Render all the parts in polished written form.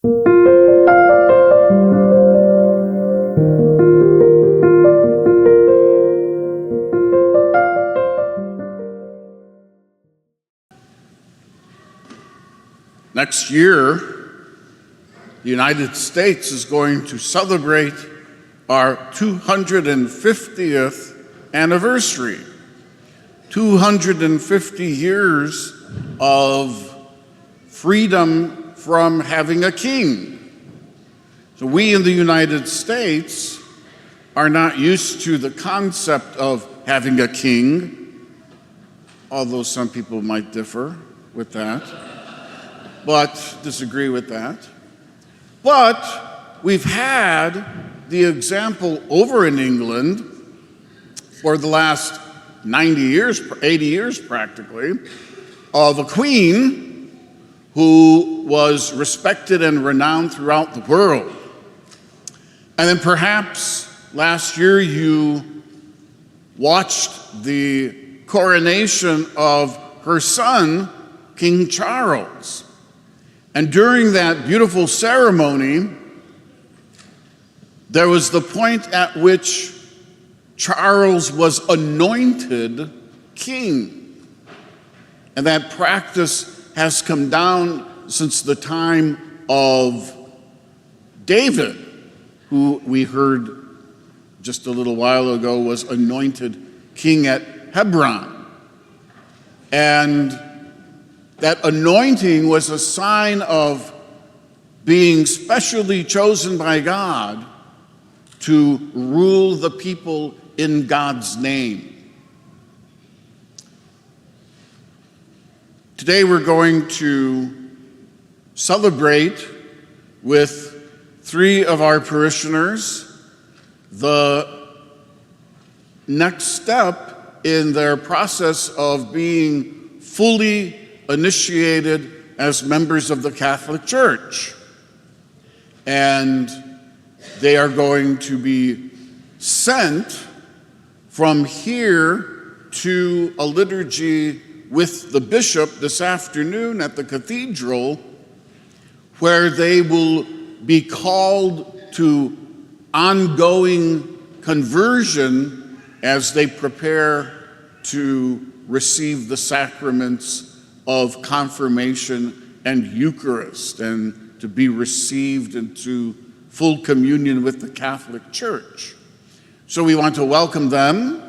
Next year, the United States is going to celebrate our 250th anniversary. 250 years of freedom from having a king. So we in the United States are not used to the concept of having a king, although some people might differ with that, but disagree with that. But we've had the example over in England for the last 90 years, 80 years practically, of a queen who was respected and renowned throughout the world. And then perhaps last year you watched the coronation of her son, King Charles. And during that beautiful ceremony, there was the point at which Charles was anointed king. And that practice has come down since the time of David, who we heard just a little while ago was anointed king at Hebron. And that anointing was a sign of being specially chosen by God to rule the people in God's name. Today we're going to celebrate with 3 of our parishioners the next step in their process of being fully initiated as members of the Catholic Church. And they are going to be sent from here to a liturgy with the bishop this afternoon at the cathedral, where they will be called to ongoing conversion as they prepare to receive the sacraments of confirmation and Eucharist, and to be received into full communion with the Catholic Church. So we want to welcome them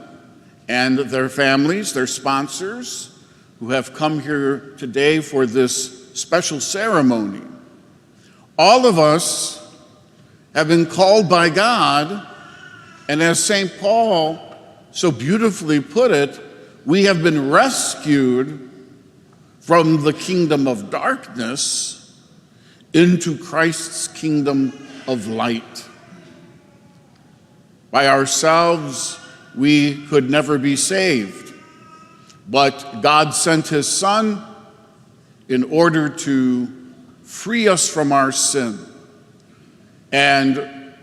and their families, their sponsors, who have come here today for this special ceremony. All of us have been called by God, and as St. Paul so beautifully put it, we have been rescued from the kingdom of darkness into Christ's kingdom of light. By ourselves, we could never be saved, but God sent his Son in order to free us from our sin. And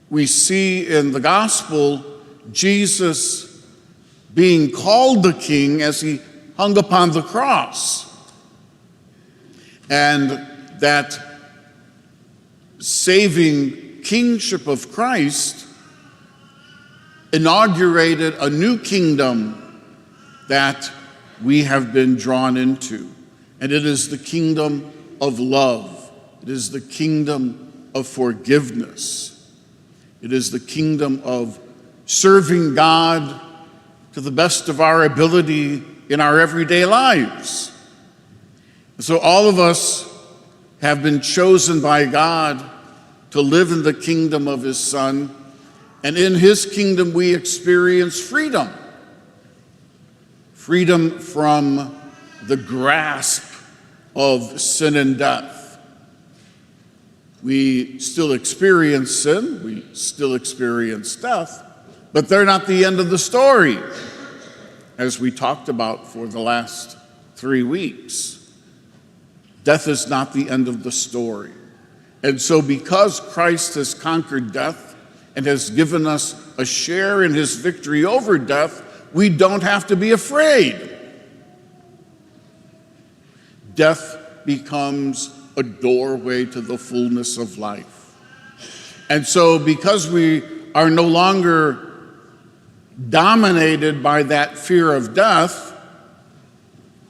we see in the gospel Jesus being called the King as he hung upon the cross. And that saving kingship of Christ inaugurated a new kingdom that we have been drawn into. And it is the kingdom of love. It is the kingdom of forgiveness. It is the kingdom of serving God to the best of our ability in our everyday lives. So all of us have been chosen by God to live in the kingdom of his Son, and in his kingdom we experience freedom. Freedom from the grasp of sin and death. We still experience sin, we still experience death, but they're not the end of the story, as we talked about for the last 3 weeks. Death is not the end of the story. And so because Christ has conquered death and has given us a share in his victory over death, we don't have to be afraid. Death becomes a doorway to the fullness of life. And so because we are no longer dominated by that fear of death,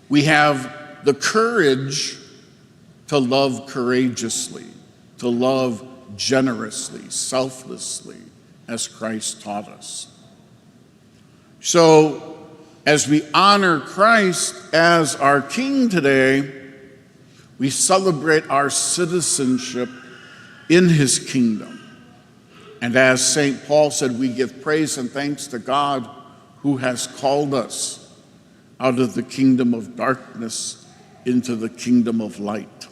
we have the courage to love courageously, to love generously, selflessly, as Christ taught us. So, as we honor Christ as our King today, we celebrate our citizenship in his kingdom. And as St. Paul said, we give praise and thanks to God who has called us out of the kingdom of darkness into the kingdom of light.